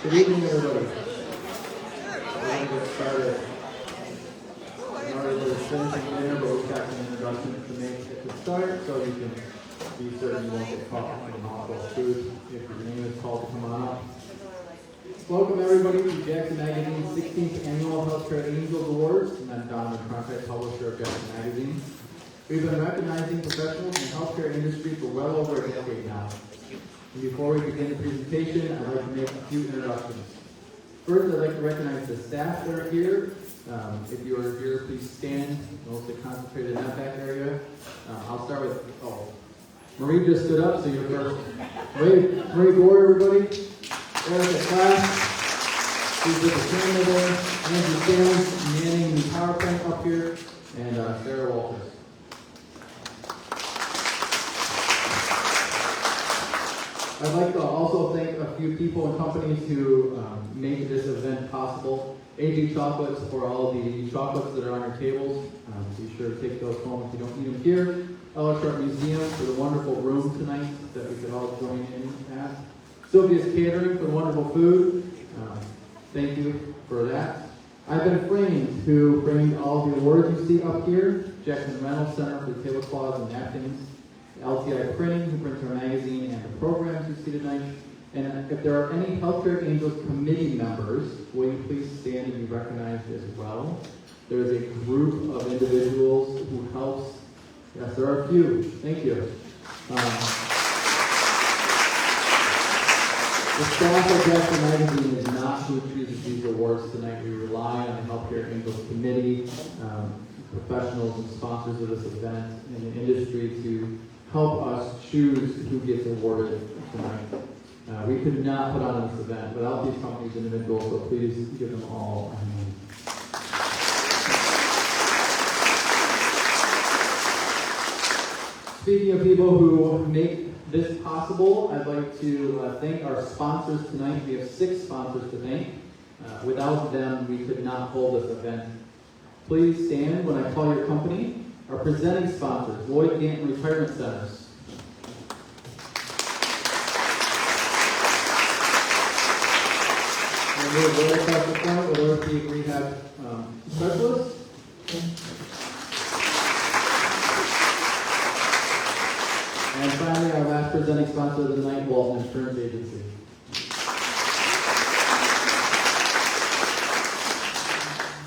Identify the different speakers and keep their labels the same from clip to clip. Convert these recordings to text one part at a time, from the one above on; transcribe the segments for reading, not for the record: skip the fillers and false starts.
Speaker 1: Good evening, everybody. We're going to get started. I'm already finishing dinner, but we've got some introductions to make at the start, so you can be certain you won't get caught from mouthful of food if your name is called to come on up. Welcome, everybody, to Jackson Magazine's 16th Annual Healthcare Angels Awards, and I'm Donovan Cronkite, publisher of Jackson Magazine. We've been recognizing professionals in the healthcare industry for well over a decade now. And before we begin the presentation, I'd like to make a few introductions. First, I'd like to recognize the staff that are here. If you are here, please stand. Mostly concentrated in that back area. I'll start with, Marie just stood up, so you're first. Marie Gore, everybody. Erica Class. She's with the camera there. Andrew Stanley, manning the PowerPoint up here. And Sarah Walters. I'd like to also thank a few people and companies who made this event possible. AG Chocolates for all the chocolates that are on your tables. Be sure to take those home if you don't need them here. Ella Sharp Museum for the wonderful room tonight that we could all join in at. Sylvia's Catering for the wonderful food. Thank you for that. I've been framed, who framed all the awards you see up here. Jackson Reynolds Center for tablecloths and napkins. LTI Printing, who prints our magazine and the programs you see tonight. And if there are any Healthcare Angels committee members, will you please stand and be recognized as well? There's a group of individuals who helps. Yes, there are a few. Thank you. The staff of Jackson Magazine is not who chooses these awards tonight. We rely on the Healthcare Angels Committee, professionals and sponsors of this event in the industry to help us choose who gets awarded tonight. We could not put on this event without these companies and individuals, so please give them all a hand. Speaking of people who make this possible, I'd like to thank our sponsors tonight. We have 6 sponsors to thank. Without them, we could not hold this event. Please stand when I call your company. Our presenting sponsors, Lloyd Ganton Retirement Centers. And we're right across the front with orthopedic rehab specialists. And finally, our last presenting sponsor of the night, Walton Insurance Agency.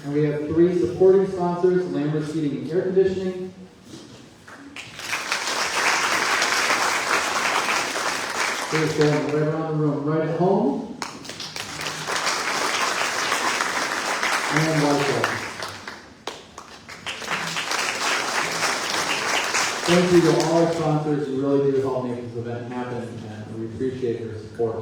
Speaker 1: And we have 3 supporting sponsors, Lambert Heating and Air Conditioning. Here's going right around the room, right at home. And Whitewell. Thank you to all our sponsors. You really do help make this event happen, and we appreciate your support.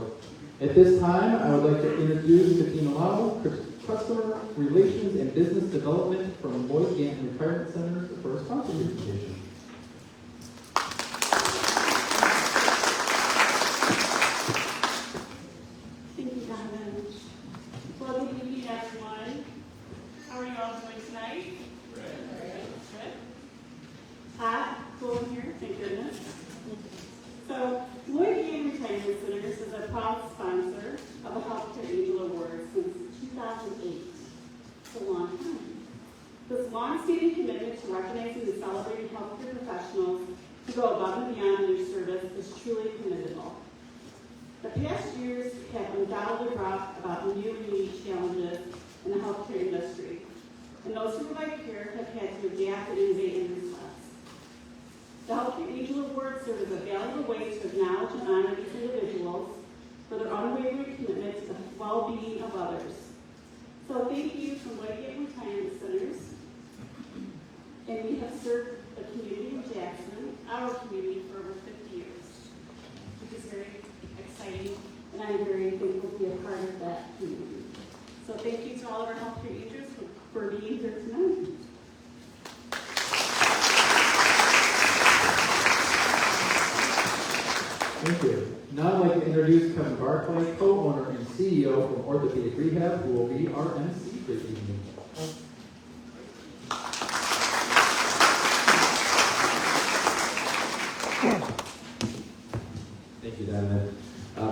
Speaker 1: At this time, I would like to introduce Katina Lau, Customer Relations and Business Development from Lloyd Ganton Retirement Center for a sponsor presentation.
Speaker 2: Thank you, Donovan. Well, good evening, everyone. How are you all doing tonight? Good. Hot, cool in here, thank goodness. So, Lloyd Ganton Retirement Centers is a proud sponsor of the Healthcare Angel Awards since 2008. It's a long time. This long-standing commitment to recognizing and celebrating healthcare professionals who go above and beyond in their service is truly commendable. The past years have undoubtedly brought about new and unique challenges in the healthcare industry, and those who provide care have had to adapt and innovate in response. The Healthcare Angel Awards serve as a valuable way to acknowledge and honor these individuals for their unwavering commitment to the well-being of others. So thank you from Lloyd Ganton Retirement Centers. And we have served the community of Jackson, our community, for over 50 years, which is very exciting, and I'm very thankful to be a part of that community. So thank you to all of our healthcare agents for being here tonight.
Speaker 1: Thank you. Now I'd like to introduce Kevin Barclay, co-owner and CEO from Orthopedic Rehab, who will be our MC this evening.
Speaker 3: Thank you, Donovan.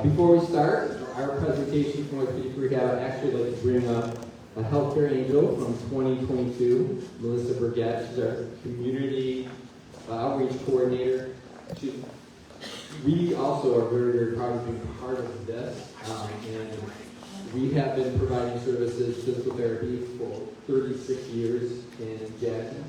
Speaker 3: Before we start our presentation, presentation from Orthopedic Rehab, I'd actually like to bring up a healthcare angel from 2022, Melissa Burgett. She's our community outreach coordinator. We also are very, very proud to be part of this, and we have been providing services, physical therapy, for 36 years in Jackson.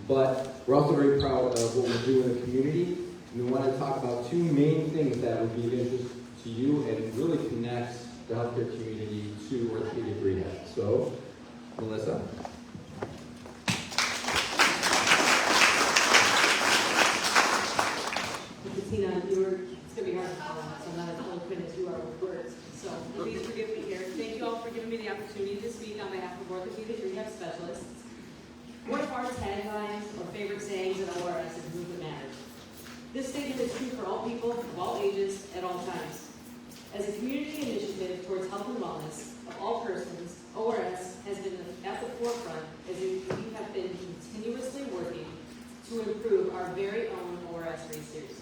Speaker 3: But we're also very proud of what we do in the community. We want to talk about two main things that would be of interest to you and really connects the healthcare community to orthopedic rehab. So, Melissa.
Speaker 4: Tina, it's going to be hard to follow, so I'm not as eloquent as you are with words. So please forgive me here. Thank you all for giving me the opportunity to speak on behalf of orthopedic rehab specialists. One of our taglines or favorite sayings at ORS is movement matters. This statement is true for all people of all ages at all times. As a community initiative towards health and wellness of all persons, ORS has been at the forefront as we have been continuously working to improve our very own ORS race series.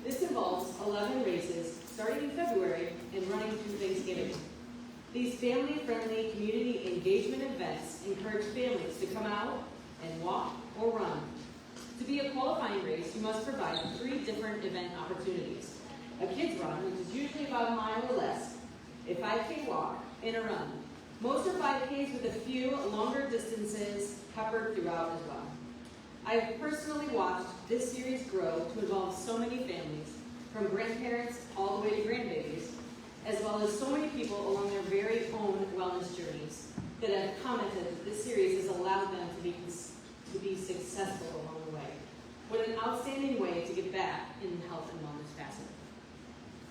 Speaker 4: This involves 11 races starting in February and running through Thanksgiving. These family-friendly community engagement events encourage families to come out and walk or run. To be a qualifying race, you must provide 3 different event opportunities. A kids run, which is usually about a mile or less, a 5K walk, and a run. Most are 5Ks with a few longer distances peppered throughout as well. I have personally watched this series grow to involve so many families, from grandparents all the way to grandbabies, as well as so many people along their very own wellness journeys that have commented that this series has allowed them to be successful along the way. What an outstanding way to give back in the health and wellness facet.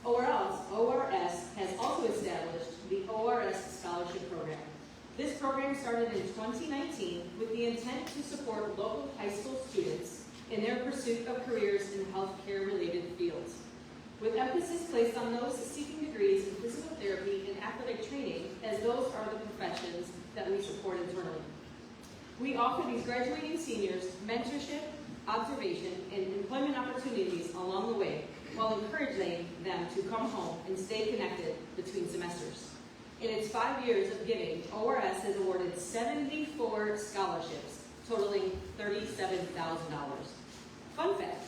Speaker 4: ORS has also established the ORS Scholarship Program. This program started in 2019 with the intent to support local high school students in their pursuit of careers in healthcare-related fields, with emphasis placed on those seeking degrees in physical therapy and athletic training, as those are the professions that we support internally. We offer these graduating seniors mentorship, observation, and employment opportunities along the way, while encouraging them to come home and stay connected between semesters. In its 5 years of giving, ORS has awarded 74 scholarships, totaling $37,000. Fun fact,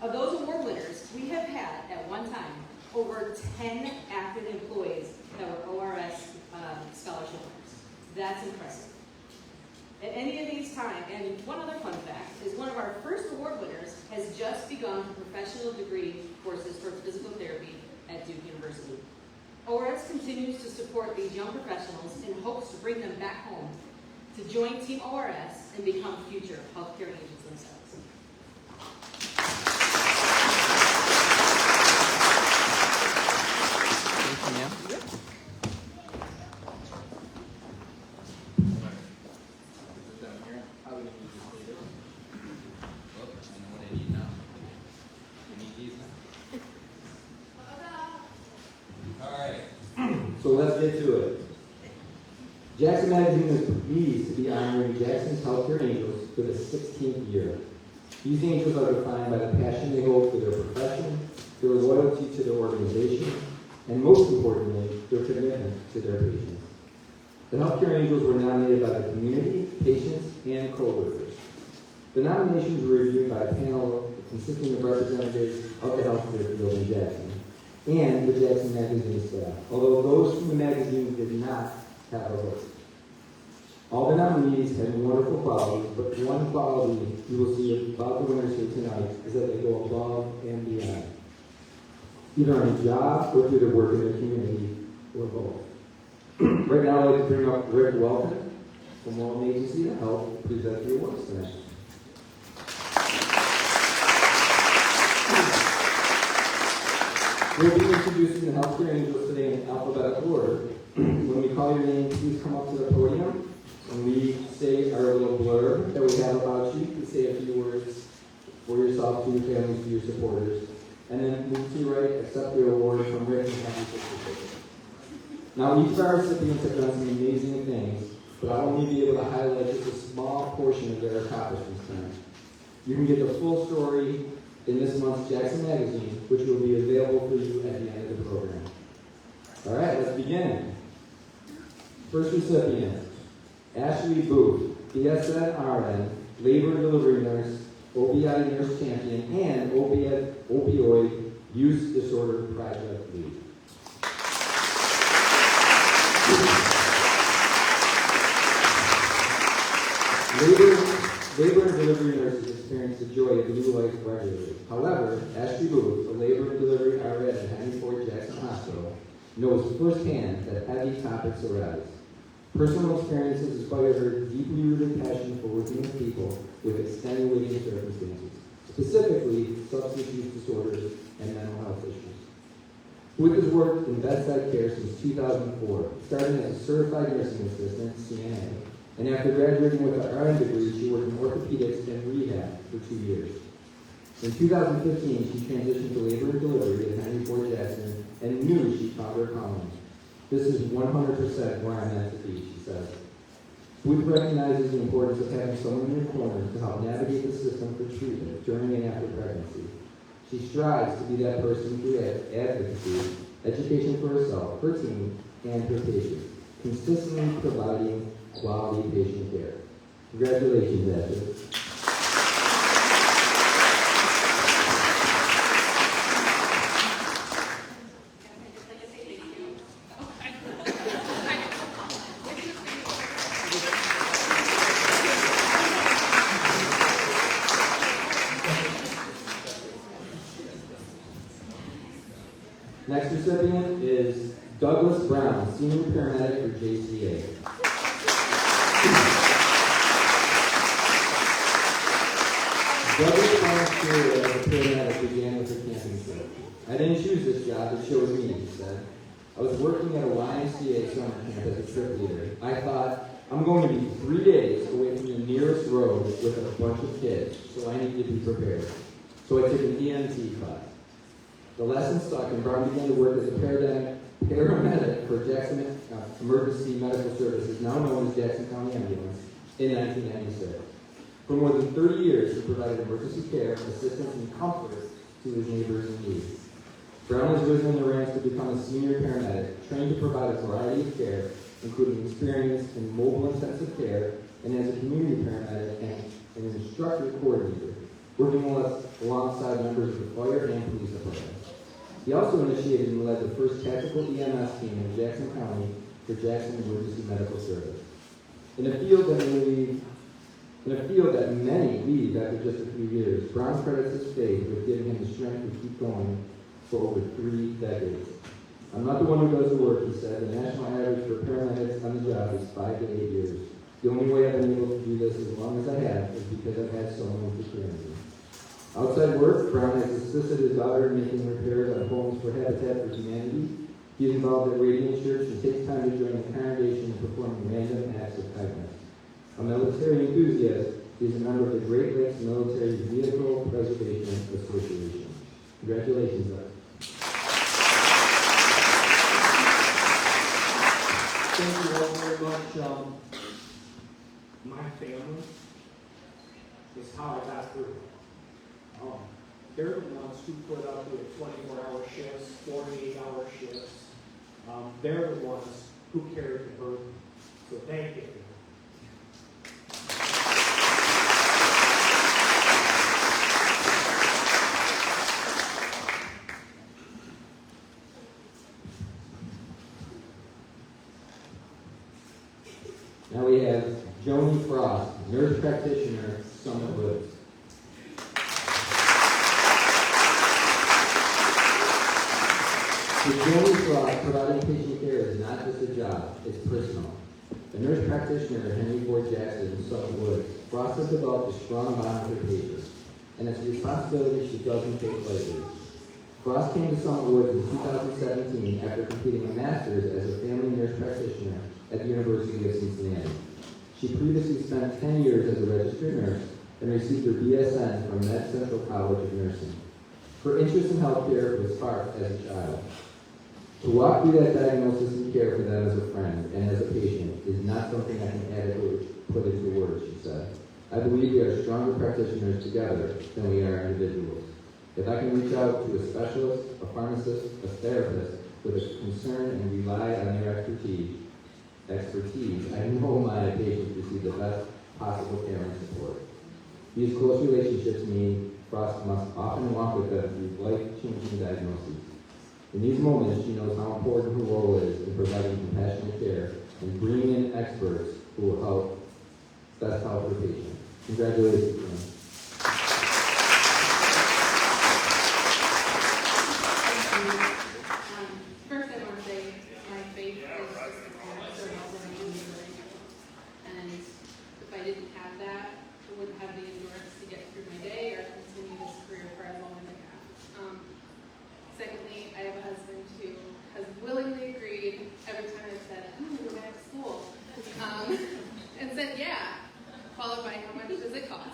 Speaker 4: of those award winners, we have had, at one time, over 10 active employees that were ORS scholarship winners. That's impressive. At any of these times, and one other fun fact, is one of our first award winners has just begun professional degree courses for physical therapy at Duke University. ORS continues to support these young professionals in hopes to bring them back home to join Team ORS and become future healthcare agents themselves.
Speaker 3: So let's get to it. Jackson Magazine is pleased to be honoring Jackson's Healthcare Angels for the 16th year. These angels are defined by the passion they hold for their profession, their loyalty to their organization, and most importantly, their commitment to their patients. The Healthcare Angels were nominated by the community, patients, and co-workers. The nominations were reviewed by a panel consisting of representatives of the healthcare field in Jackson and the Jackson Magazine staff, although those from the magazine did not have a vote. All the nominees had wonderful qualities, but one quality you will see about the winners here tonight is that they go above and beyond, either on a job or through their work in their community, or both. Right now, I'd like to bring up Rick Welton from Walton Agency to help present the awards tonight. We'll be introducing the Healthcare Angels today in alphabetical order. When we call your name, please come up to the podium. When we say our little blurb that we have about you, please say a few words for yourself, to your families, to your supporters. And then move to your right, accept your award from Rick and have your certificate. Now, each of our recipients have done some amazing things, but I'll only be able to highlight just a small portion of their accomplishments tonight. You can get the full story in this month's Jackson Magazine, which will be available for you at the end of the program. All right, let's begin. First recipient, Ashley Booth, BSN RN, Labor and Delivery Nurse, OBI Nurse Champion, and Opioid Use Disorder Project Lead. Labor and delivery nurses experience the joy of new life regularly. However, Ashley Booth, a labor and delivery RN at Henry Ford Jackson Hospital, knows firsthand that heavy topics arise. Personal experiences inspire her deeply rooted passion for working with people with extenuating circumstances, specifically substance use disorders and mental health issues. Booth has worked in bedside care since 2004, starting as a certified nursing assistant, CNA, and after graduating with an RN degree, she worked in orthopedics and rehab for 2 years. In 2015, she transitioned to labor and delivery at Henry Ford Jackson and knew she found her calling. This is 100% where I'm meant to be, she says. Booth recognizes the importance of having someone in your corner to help navigate the system for treatment during and after pregnancy. She strives to be that person through advocacy, education for herself, her team, and her patients, consistently providing quality patient care. Congratulations, Ashley. Next recipient is Douglas Brown, Senior Paramedic for JCA. Douglas Brown's career as a paramedic began with her camping trip. I didn't choose this job, it chose me, he said. I was working at a YMCA summer camp as a trip leader. I thought, I'm going to be 3 days away from the nearest road with a bunch of kids, so I need to be prepared. So I took an EMT class. The lesson stuck, and Brown began to work as a paramedic for Jackson Emergency Medical Services, now known as Jackson County Ambulance, in 1996. For more than 30 years, he provided emergency care, assistance, and comfort to his neighbors in need. Brown has risen in the ranks to become a senior paramedic, trained to provide a variety of care, including experience in mobile intensive care, and as a community paramedic and an instructor coordinator, working alongside members of the fire and police departments. He also initiated and led the first tactical EMS team in Jackson County for Jackson Emergency Medical Service. In a field that many leave after just a few years, Brown credits his faith with giving him the strength to keep going for over 3 decades. I'm not the one who does the work, he said. The national average for paramedics on the job is 5 to 8 years. The only way I've been able to do this as long as I have is because I've had someone with experience. Outside work, Brown has assisted his daughter in making repairs on homes for Habitat for Humanity. He is involved at Radiant Church and takes time to join the congregation in performing random acts of kindness. A military enthusiast, he is a member of the Great Lakes Military Vehicle Preservation Association. Congratulations, Doug.
Speaker 5: Thank you all very much. My family is how I got through. They're the ones who put up with 24-hour shifts, 48-hour shifts. They're the ones who carried the burden. So thank you.
Speaker 3: Now we have Joni Frost, nurse practitioner, Summit Woods. For Joni Frost, providing patient care is not just a job, it's personal. A nurse practitioner at Henry Ford Jackson in Summit Woods, Frost has developed a strong bond with her patients, and it's a responsibility she doesn't take lightly. Frost came to Summit Woods in 2017 after completing a master's as a family nurse practitioner at the University of Cincinnati. She previously spent 10 years as a registered nurse and received her BSN from Med Central College of Nursing. Her interest in healthcare was sparked as a child. To walk through that diagnosis and care for them as a friend and as a patient is not something I can adequately put into words, she said. I believe we are stronger practitioners together than we are individuals. If I can reach out to a specialist, a pharmacist, a therapist, with a concern and rely on their expertise, I know my patients receive the best possible care and support. These close relationships mean Frost must often walk with them through life-changing diagnoses. In these moments, she knows how important her role is in providing compassionate care and bringing in experts who will best help her patient. Congratulations, Lynn.
Speaker 6: First, I want to say my faith is just so helpful me. And if I didn't have that, I wouldn't have the endurance to get through my day or continue this career for as long as I have. Secondly, I have a husband who has willingly agreed every time I've said, go back to school, and said, yeah, followed by how much does it cost?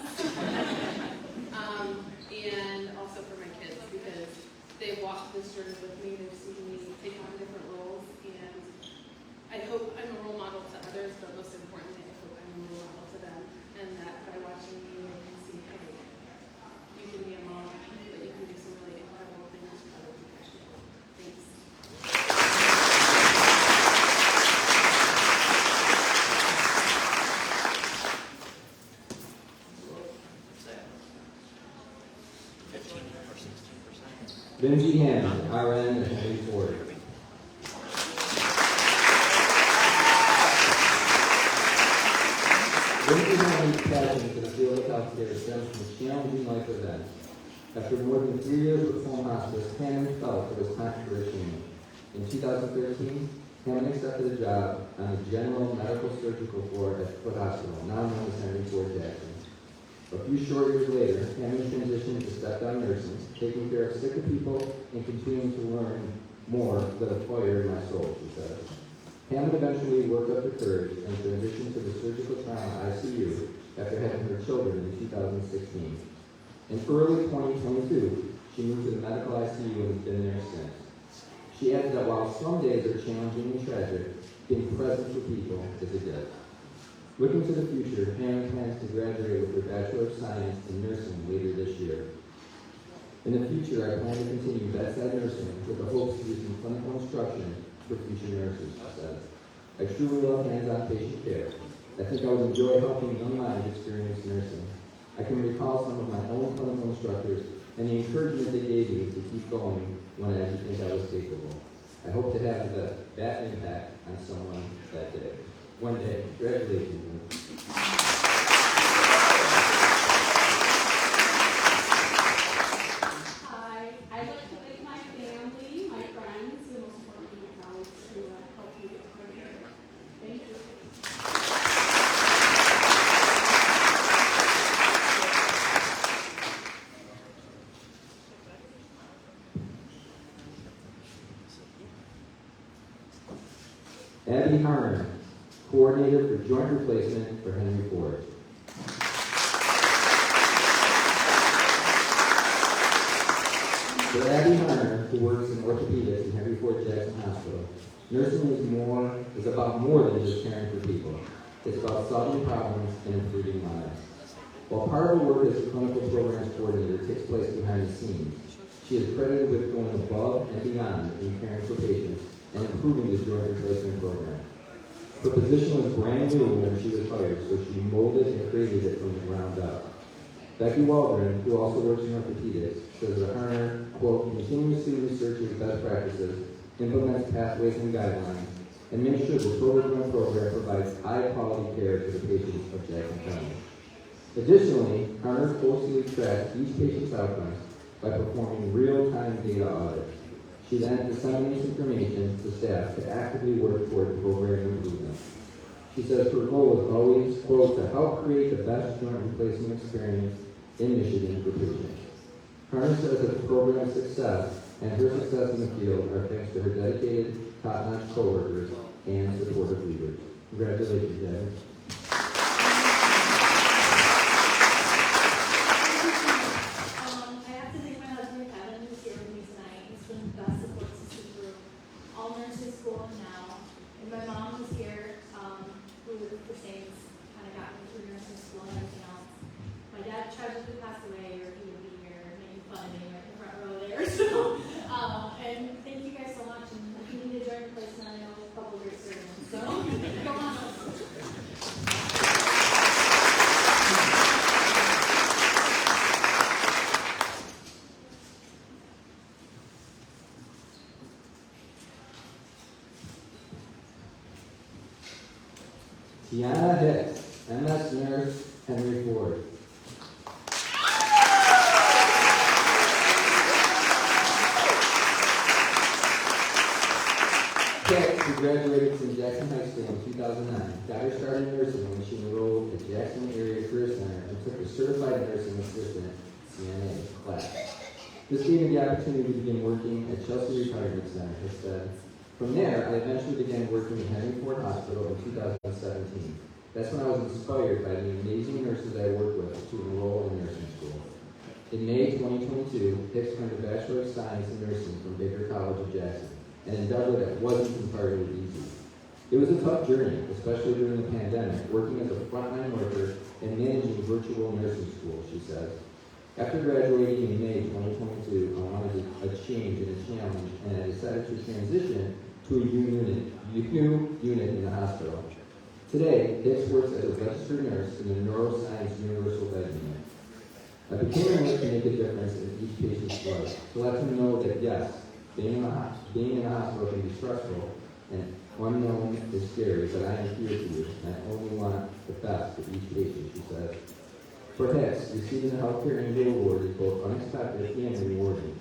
Speaker 6: And also for my kids, because they've walked this journey with me, they've seen me take on different roles, and I hope I'm a role model to others, but most importantly, I hope I'm a role model to them, and that by watching me, they can see, hey, you can be a mom, but you can do some really incredible things for other people. Thanks.
Speaker 3: Lindsay Hammond, RN at Henry Ford. Lindsay Hammond's passion for the field of healthcare stems from challenging life events. After more than 3 years with home hospice, Hammond felt it was time for a change. In 2013, Hammond accepted a job on the general medical surgical floor at Foote Hospital, now known as Henry Ford Jackson. A few short years later, Hammond transitioned to step-down nursing, taking care of sicker people and continuing to learn more with a fire in my soul, she says. Hammond eventually worked up the courage and transitioned to the surgical trauma ICU after having her children in 2016. In early 2022, she moved to the medical ICU and has been there since. She added that while some days are challenging and tragic, being present for people is a gift. Looking to the future, Hammond plans to graduate with her Bachelor of Science in Nursing later this year. In the future, I plan to continue bedside nursing with the hopes to do some clinical instruction for future nurses, she says. I truly love hands-on patient care. I think I would enjoy helping young minds experience nursing. I can recall some of my own clinical instructors and the encouragement they gave me to keep going when I didn't think I was capable. I hope to have that impact on someone that day. One day. Congratulations.
Speaker 2: Hi, I'd like to thank my family, my friends, and most importantly, my colleagues who helped me get to here. Thank you.
Speaker 3: Abby Harner, Coordinator for Joint Replacement for Henry Ford. For Abby Hunter, who works in orthopedics in Henry Ford Jackson Hospital, nursing is about more than just caring for people. It's about solving problems and improving lives. While part of her work as a clinical programs coordinator takes place behind the scenes, she is credited with going above and beyond in caring for patients and improving the joint replacement program. Her position was brand new when she was hired, so she molded and created it from the ground up. Becky Waldron, who also works in orthopedics, says that Hunter, quote, continuously researches best practices, implements pathways and guidelines, and makes sure the total joint program provides high-quality care to the patients of Jackson County. Additionally, Hunter closely tracks each patient's outcomes by performing real-time data audits. She then disseminates information to staff to actively work toward program improvement. She says her goal is always, quote, to help create the best joint replacement experience in Michigan for patients. Hunter says that the program's success and her success in the field are thanks to her dedicated, top-notch coworkers and supportive leaders. Congratulations, Abby.
Speaker 7: I have to thank my husband Kevin, who's here with me tonight. He's been the best support system through all nursing school and now. And my mom was here, who for Saints kind of got me through nursing school and everything else. My dad tragically passed away, or he would be here making fun of me right in the front row there. So, and thank you guys so much. And
Speaker 3: Tiana Hicks, MS Nurse, Henry Ford. Hicks, who graduated from Jackson High School in 2009, got her start in nursing when she enrolled at Jackson Area Career Center and took a Certified Nursing Assistant CNA class. This gave me the opportunity to begin working at Chelsea Retirement Center, Hicks said. From there, I eventually began working at Henry Ford Hospital in 2017. That's when I was inspired by the amazing nurses I worked with to enroll in nursing school. In May 2022, Hicks earned a Bachelor of Science in Nursing from Baker College of Jackson, an endeavor that wasn't entirely easy. It was a tough journey, especially during the pandemic, working as a frontline worker and managing virtual nursing school, she says. After graduating in May 2022, I wanted a change and a challenge, and I decided to transition to a new unit in the hospital. Today, Hicks works as a registered nurse in the Neuroscience Universal Bed Unit. I became a nurse to make a difference in each patient's life, to let them know that yes, being in the hospital can be stressful and unknown is scary, but I am here for you, and I only want the best for each patient, she says. For Hicks, receiving the Healthcare Angel Award is both unexpected and rewarding.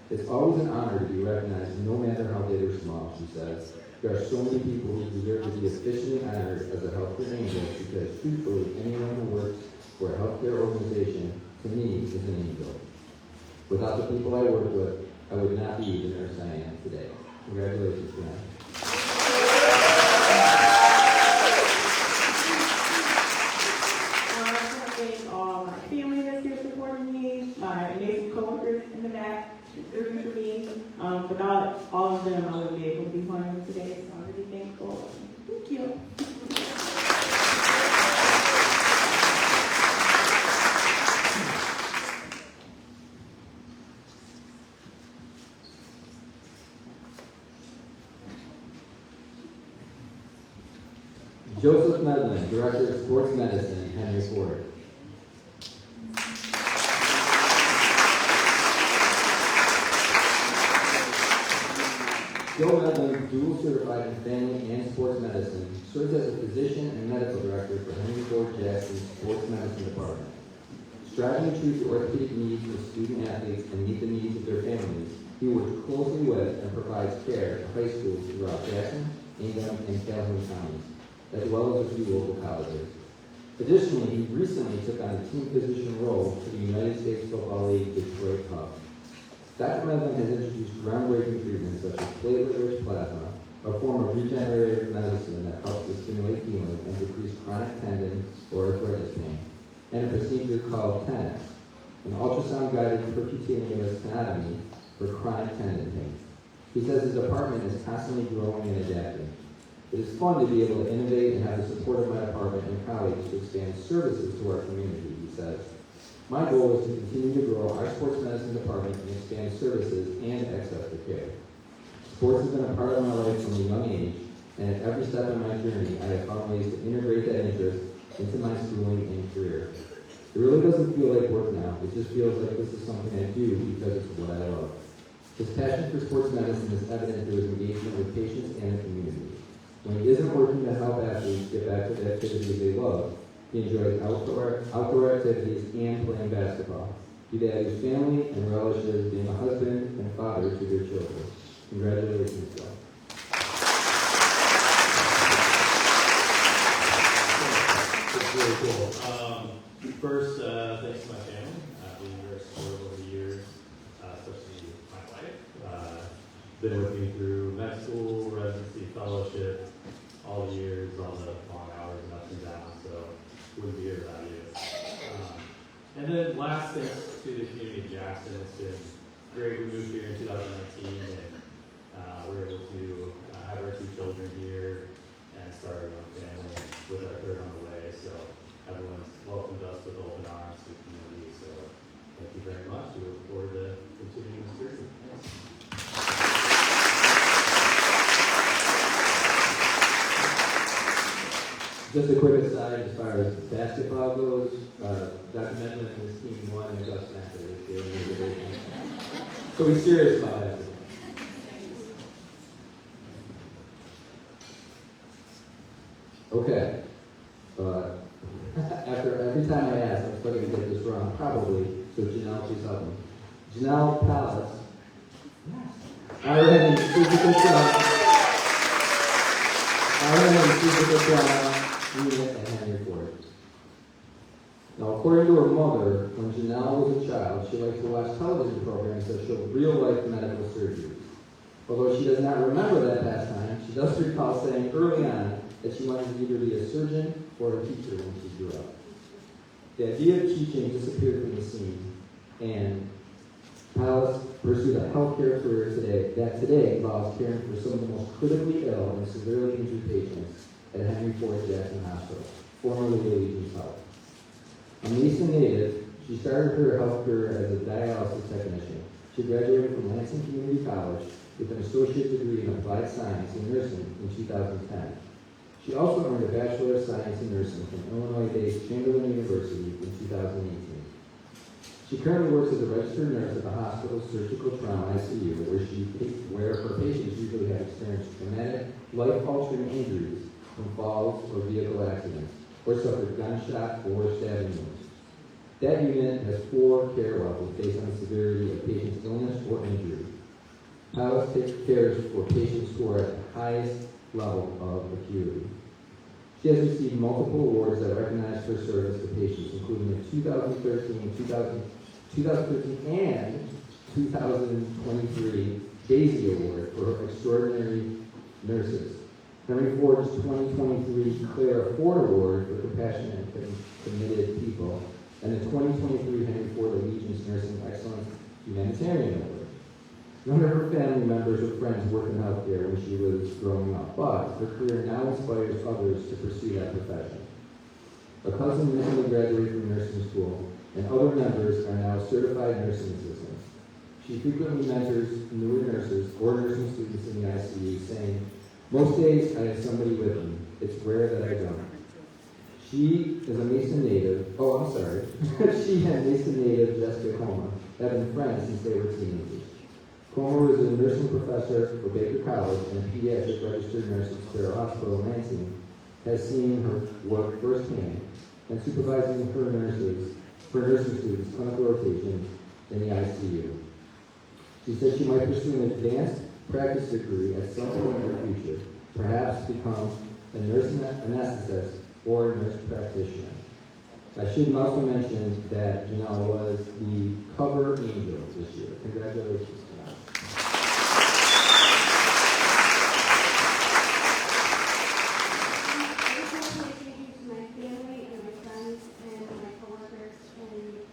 Speaker 3: It's always an honor to be recognized, no matter how big or small, she says. There are so many people who deserve to be officially honored as a healthcare angel because, truthfully, anyone who works for a healthcare organization, to me, is an angel. Without the people I work with, I would not be the nurse I am today. Congratulations, man.
Speaker 2: I want to thank all my family that's here supporting me, my amazing coworkers in the back, rooting for me. Without all of them, I wouldn't be able to be one today, so I'm really thankful. Thank you.
Speaker 3: Joseph Medlin, Director of Sports Medicine, Henry Ford. Joe Medlin, dual certified in family and sports medicine, serves as a physician and medical director for Henry Ford Jackson's Sports Medicine Department. Striving to treat the orthopedic needs of student athletes and meet the needs of their families, he works closely with and provides care to high schools throughout Jackson, Ingham, and Calhoun counties, as well as a few local colleges. Additionally, he recently took on a team physician role for the United States Football League Detroit Hub. Dr. Medlin has introduced groundbreaking treatments such as platelet-rich plasma, a form of regenerative medicine that helps to stimulate healing and decrease chronic tendon or arthritis pain, and a procedure called TENS, an ultrasound-guided percutaneous tenotomy for chronic tendon pain. He says his department is constantly growing and adapting. It is fun to be able to innovate and have the support of my department and colleagues to expand services to our community, he says. My goal is to continue to grow our sports medicine department and expand services and access to care. Sports has been a part of my life from a young age, and at every step in my journey, I have found ways to integrate that interest into my schooling and career. It really doesn't feel like work now. It just feels like this is something I do because it's what I love. His passion for sports medicine is evident through his engagement with patients and the community. When he isn't working to help athletes get back to the activities they love, he enjoys outdoor activities and playing basketball. He values family and relishes being a husband and father to their children. Congratulations, Joe.
Speaker 8: It's really cool. First, thanks to my family. Being very supportive over the years, especially my wife. Been with me through med school, residency, fellowship, all the years, all the long hours and ups and downs, so wouldn't be here without you. And then last, thanks to the community of Jackson. It's been great. We moved here in 2019 and we were able to have our 2 children here and start our own family with our 3rd on the way. So everyone's welcomed us with open arms to the community. So thank you very much. We look forward to continuing this journey. Thanks.
Speaker 3: Just a quick aside, as far as basketball goes, Dr. Medlin and his team won in Augusta this year in the division. So he's serious about that. Okay. helping. Janelle Palace. RN in physical trauma unit at Henry Ford. Now, according to her mother, when Janelle was a child, she liked to watch television programs that showed real-life medical surgery. Although she does not remember that pastime, she does recall saying early on that she wanted to either be a surgeon or a teacher when she grew up. The idea of teaching disappeared from the scene, and Palace pursued a healthcare career that today involves caring for some of the most critically ill and severely injured patients at Henry Ford Jackson Hospital, formerly Allegiance Health. A Mason native, she started her health career as a dialysis technician. She graduated from Lansing Community College with an associate degree in applied science in nursing in 2010. She also earned a Bachelor of Science in Nursing from Illinois-based Chamberlain University in 2018. She currently works as a registered nurse at the hospital's surgical trauma ICU, where her patients usually have experienced traumatic, life-altering injuries from falls or vehicle accidents, or suffered gunshot or stabbing wounds. That unit has 4 care levels based on the severity of patient's illness or injury. Palace takes care for patients who are at the highest level of acuity. She has received multiple awards that recognize her service to patients, including the 2013 and 2023 Daisy Award for her extraordinary nurses, Henry Ford's 2023 Claire Ford Award for compassionate and committed people, and the 2023 Henry Ford Allegiance Nursing Excellence Humanitarian Award. None of her family members or friends worked in healthcare when she was growing up, but her career now inspires others to pursue that profession. A cousin recently graduated from nursing school, and other members are now certified nursing assistants. She frequently mentors newer nurses or nursing students in the ICU, saying, "Most days I have somebody with me. It's rare that I don't." She is a Mason native. She and Mason native Jessica Comer have been friends since they were teenagers. Comer is a nursing professor for Baker College and a pediatric registered nurse at Sparrow Hospital in Lansing, has seen her work firsthand and supervising her nursing students' clinical rotation in the ICU. She said she might pursue an advanced practice degree at some point in her future, perhaps become a nurse anesthetist or a nurse practitioner. I should also mention that Janelle was the cover angel this year. Congratulations, Janelle.
Speaker 9: I just want to say thank you to my family and my friends and my coworkers and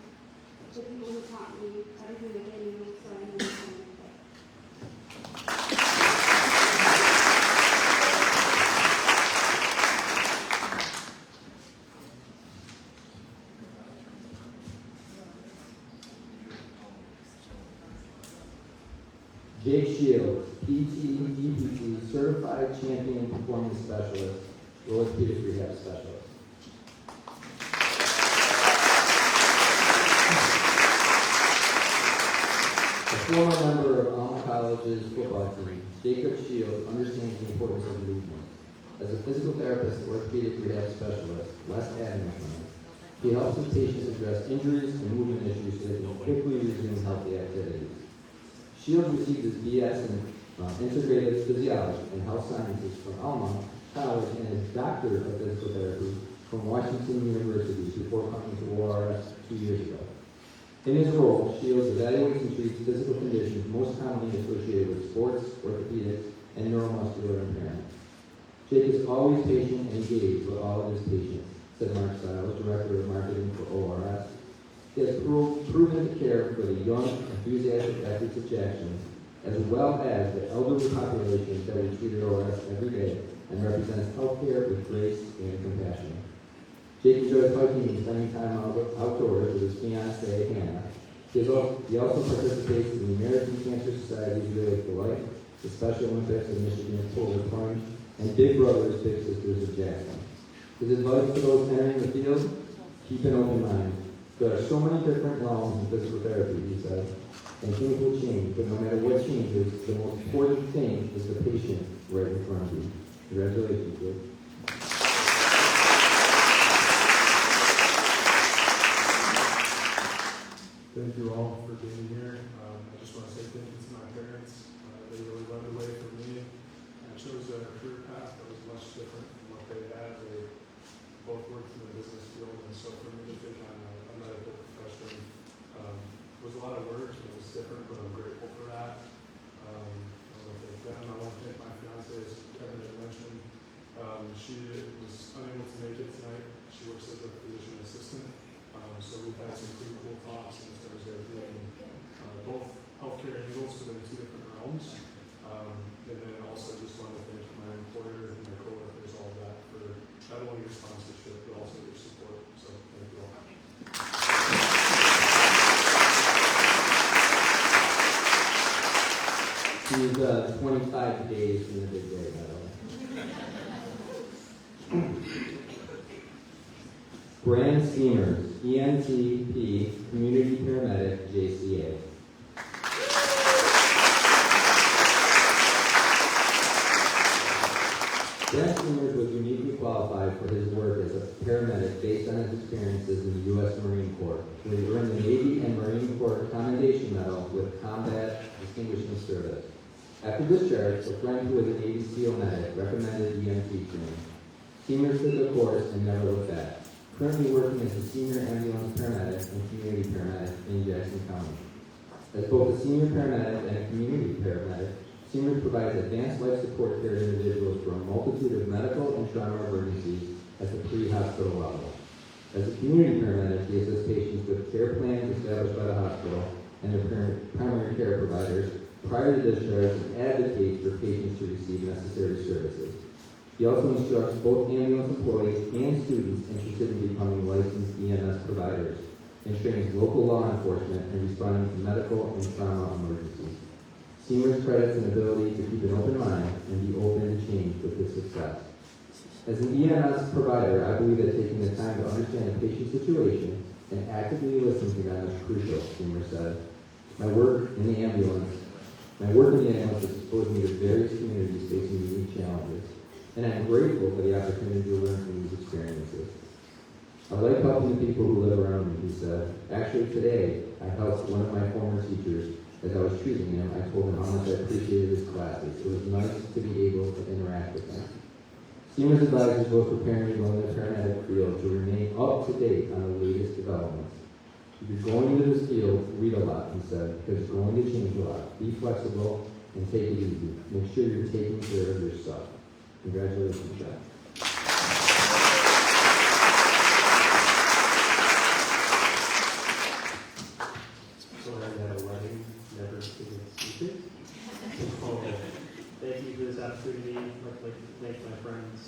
Speaker 9: the people who taught me everything they gave me so I know what I'm doing.
Speaker 3: Jake Shields, PT, DPT, Certified Champion Performance Specialist, Orthopedic Rehab Specialist. A former member of Alma College's football team, Jacob Shields understands the importance of movement. As a physical therapist and orthopedic rehab specialist, West Adams, he helps his patients address injuries and movement issues so they can quickly resume healthy activities. Shields received his BS in Integrative Physiology and Health Sciences from Alma College and his Doctor of Physical Therapy from Washington University before coming to ORS 2 years ago. In his role, Shields evaluates and treats physical conditions most commonly associated with sports, orthopedics, and neuromuscular impairment. Jake is always patient and engaged with all of his patients, said Mark Stiles, Director of Marketing for ORS. He has proven to care for the young, enthusiastic athletes of Jackson, as well as the elderly population that we treat at ORS every day and represents healthcare with grace and compassion. Jake enjoys hiking and spending time outdoors with his fiancée, Hannah. He also participates in the American Cancer Society's Relay for Life, the Special Olympics of Michigan's Polar Plunge, and Big Brothers Big Sisters of Jackson. His advice to those entering the field: keep an open mind. There are so many different realms in physical therapy, he said, and things will change, but no matter what changes, the most important thing is the patient right in front of you. Congratulations, Jake.
Speaker 10: thank you all for being here. I just want to say thank you to my parents. They really led the way for me. I chose a career path that was much different from what they had. They both worked in the business field, and so for me to take on a medical profession was a lot of work, and it was different, but I'm grateful for that. I want to thank them. I want to thank my fiance, as Kevin had mentioned. She was unable to make it tonight. She works as a physician assistant. So we've had some pretty cool talks in terms of doing both healthcare angles within two different realms. And then also just want to thank my employer and my coworkers, all of that, for not only your sponsorship, but also your support. So thank you all.
Speaker 3: She's 25 days from the big day, by the way. Brand Steamers, ENTP, Community Paramedic, JCA. Brand Steamers was uniquely qualified for his work as a paramedic based on his experiences in the U.S. Marine Corps, where he earned the Navy and Marine Corps Commendation Medal with Combat Distinguishing Service. After discharge, a friend who was a Navy SEAL medic recommended EMT training. Steamers took the course and never looked back. Currently working as a senior ambulance paramedic and community paramedic in Jackson County. As both a senior paramedic and a community paramedic, Steamers provides advanced life support care to individuals for a multitude of medical and trauma emergencies at the pre-hospital level. As a community paramedic, he assists patients with care plans established by the hospital and their primary care providers prior to discharge and advocates for patients to receive necessary services. He also instructs both ambulance employees and students interested in becoming licensed EMS providers and trains local law enforcement in responding to medical and trauma emergencies. Steamers credits an ability to keep an open mind and be open to change with his success. As an EMS provider, I believe that taking the time to understand a patient's situation and actively listen to them is crucial, Steamer said. My work in the ambulance has exposed me to various communities facing unique challenges, and I'm grateful for the opportunity to learn from these experiences. I like helping the people who live around me, he said. Actually, today, I helped one of my former teachers. As I was choosing him, I told him how much I appreciated his classes. It was nice to be able to interact with him. Steamers advises both preparing to go in the paramedic field to remain up to date on the latest developments. If you're going into this field, read a lot, he said, because it's going to change a lot. Be flexible and take it easy. Make sure you're taking care of yourself. Congratulations, Jack.
Speaker 8: Sorry, I had a wedding, never to get secret. Thank you for this opportunity. I'd like to thank my friends,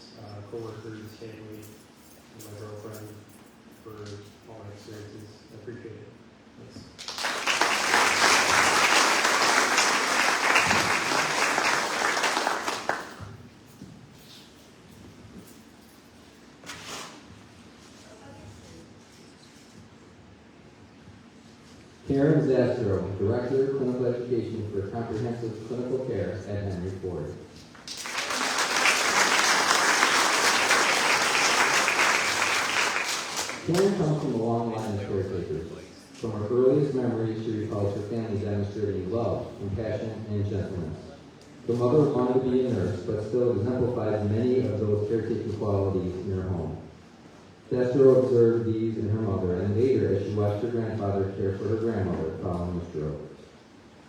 Speaker 8: coworkers, family, and my girlfriend for all my experiences. I appreciate it. Thanks.
Speaker 3: Karen Zastro, Director of Clinical Education for Comprehensive Clinical Care at Henry Ford. Karen comes from a long line of caretakers. From her earliest memories, she recalls her family demonstrating love, compassion, and gentleness. The mother wanted to be a nurse, but still exemplified many of those caretaking qualities in her home. Zastro observed these in her mother, and later as she watched her grandfather care for her grandmother following a stroke.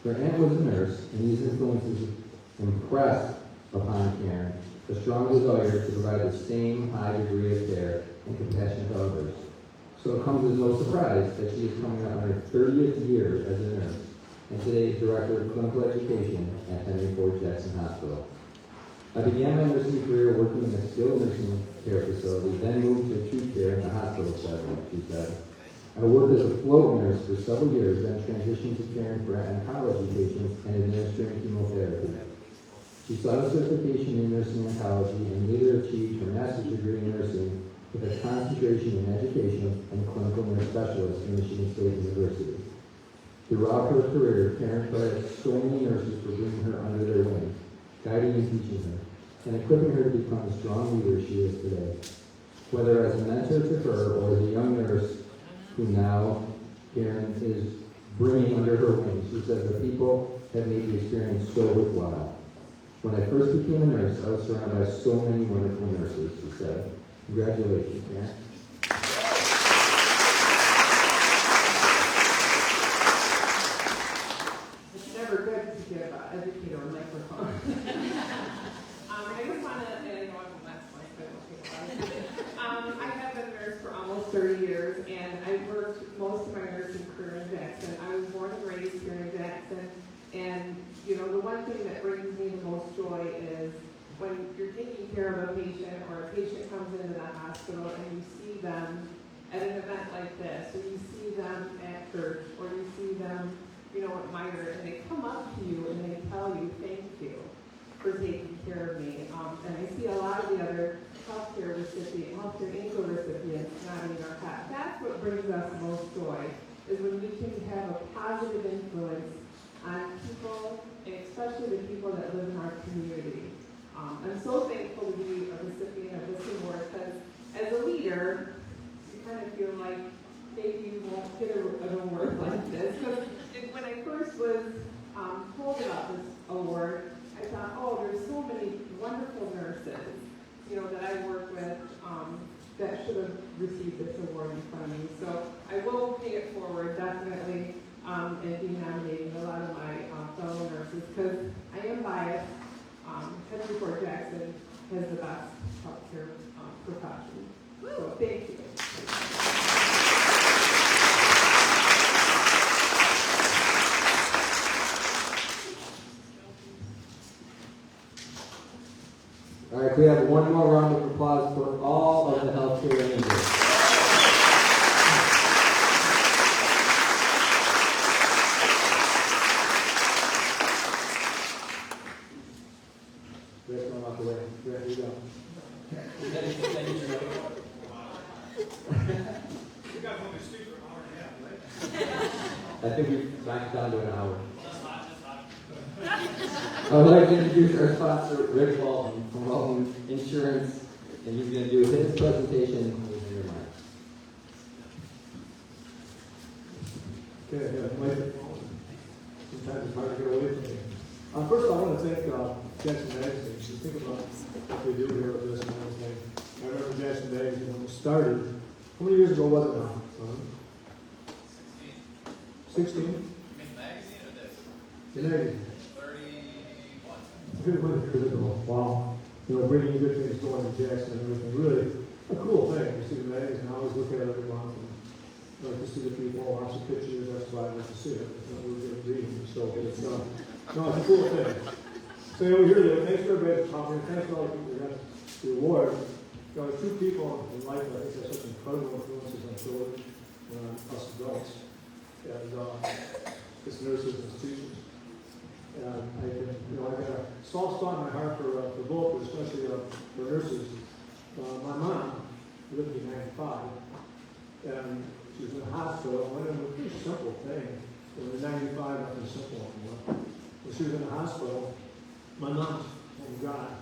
Speaker 3: Her aunt was a nurse, and these influences impressed upon Karen a strong desire to provide the same high degree of care and compassion to others. So it comes as no surprise that she is coming up on her 30th year as a nurse, and today is Director of Clinical Education at Henry Ford Jackson Hospital. I began my nursing career working in a skilled nursing care facility, then moved to acute care in the hospital setting, she said. I worked as a float nurse for several years, then transitioned to caring for oncology patients and administering chemotherapy. She sought a certification in nursing oncology and later achieved her master's degree in nursing with a concentration in education and clinical nurse specialist from Michigan State University. Throughout her career, Karen credits so many nurses for bringing her under their wing, guiding and teaching her, and equipping her to become the strong leader she is today. Whether as a mentor to her or as a young nurse who now Karen is bringing under her wing. She says, the people have made the experience so worthwhile. When I first became a nurse, I was surrounded by so many wonderful nurses, she said. Congratulations, Karen.
Speaker 11: It's never good to give an educator a microphone. I just want to, and I know I'm the last one, so I won't take a lot of it. I have been a nurse for almost 30 years, and I worked most of my nursing career in Jackson. I was born and raised here in Jackson, and you know, the one thing that brings me the most joy is when you're taking care of a patient, or a patient comes into the hospital and you see them at an event like this, or you see them at church, or you see them, you know, at Meyer, and they come up to you and they tell you thank you for taking care of me. And I see a lot of the other healthcare income recipients nodding our head. That's what brings us the most joy, is when we can have a positive influence on people, and especially the people that live in our community. I'm so thankful to be a recipient of this award, because as a leader, you kind of feel like maybe you won't get an award like this. Because when I first was told about this award, I thought, oh, there's so many wonderful nurses, you know, that I work with that should have received this award in front of me. So I will pay it forward, definitely, and be nominating a lot of my fellow nurses, because I am biased. Henry Ford Jackson has the best healthcare profession. So thank you.
Speaker 3: All right, we have one more round of applause for all of the healthcare angels. Rick, don't walk away. Rick, you go. I think we backed down to an hour. I'd like to introduce our sponsor, Rick Walton from Walton Insurance, and he's going to do his presentation with your mind.
Speaker 10: Okay, Mike. Sometimes it's hard to get away from me. First of all, I want to thank Jackson Magazine. Just think about what they do here with this and everything. I remember Jackson Magazine when it started. How many years ago was it now? 16?
Speaker 12: You mean magazine or this?
Speaker 10: The magazine.
Speaker 12: 31.
Speaker 10: Wow. You know, bringing good things going to Jackson and everything. Really a cool thing to see the magazine. I always look at it every month and like to see the people, watch the pictures. That's why I like to see it. It's not really good reading. So it's no, it's a cool thing. So you know, we're here today. Thanks for everybody for coming. Thanks to all the people who got the award. You know, two people in life that I think have such incredible influences on children and on us adults. And it's nurses and teachers. And I can, you know, I got a soft spot in my heart for both, but especially for nurses. My mom lived to be 95, and she was in the hospital. One of them was a pretty simple thing. When you're 95, nothing simple anymore. When she was in the hospital, my mom, thank God,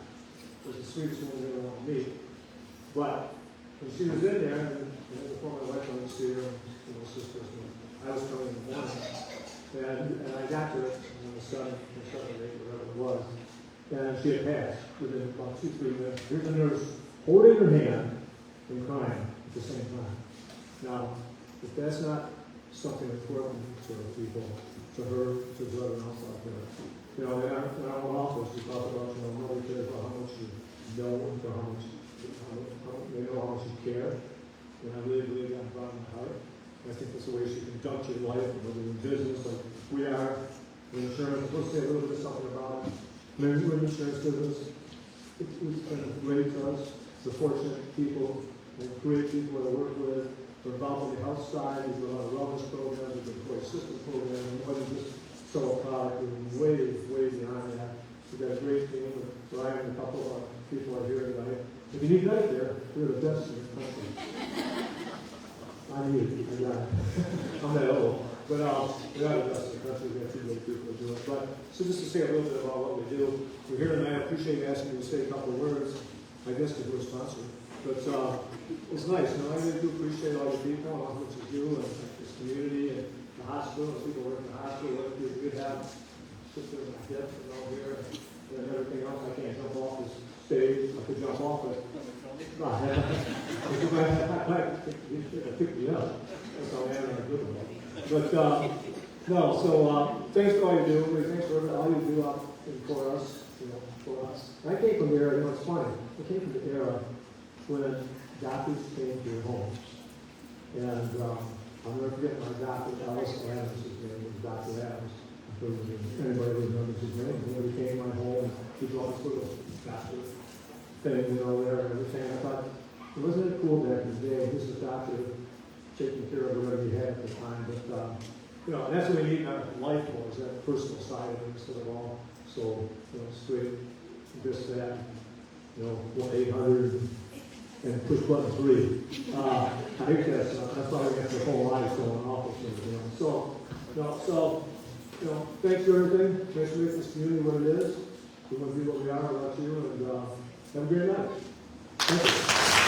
Speaker 10: was the sweetest woman you ever want to meet. But when she was in there, and before my wife went to see her, you know, sisters, I was coming in the morning. And I got to it on the 7th or 8th, whatever it was, and she had passed within about 2-3 minutes. Here's a nurse holding her hand and crying at the same time. Now, if that's not something important to people, to her, to everyone else out there, you know, in our office, we talk about, you know, nobody cares about how much you know, or how much they know how much you care. And I really believe that from my heart. I think that's the way you should conduct your life, whether in business, like we are, in insurance. We'll say a little bit something about it. We're in the insurance business. It's been great to us. The fortunate people and great people that I work with. We're involved on the health side. We do a lot of wellness programs. We do employee assistance programs. And more than just sell a product, we're way beyond that. We've got a great team with Ryan and a couple of people are here tonight. If you need Medicare, we're the best in the country. I need it. I'm that old. But we are the best in the country. We've got 2 great people to do it. But so just to say a little bit about what we do. We're here tonight. I appreciate you asking me to say a couple of words. I guess because we're sponsored. But it's nice. You know, I really do appreciate all the people and how much you do and this community. And I
Speaker 5: the hospital, people work in the hospital, work through rehab, sit there with my hips and all here, and everything else. I can't jump off this stage. I could jump off it. No, I picked me up. That's all I had on a good one. But, no, so, thanks for all you do. Thanks for all you do for us, for us. I came from the era, it's funny. I came from the era when doctors came to your homes. And, I'll never forget my doctor, Alice Adams, his name was Dr. Adams. Anybody who remembers his name, he came to my home and he brought us to the doctor thing, there and everything. I thought, wasn't it cool back in the day? This is a doctor taking care of whatever you had at the time. But, and that's what we need in our life was that personal side of it instead of all so, straight, this, that, 1-800 and push button 3. I think that's why we got the whole life going off of things, So, thanks for everything. Thanks for making this community what it is. We want to be what we are without you, and have a great night. Thank you.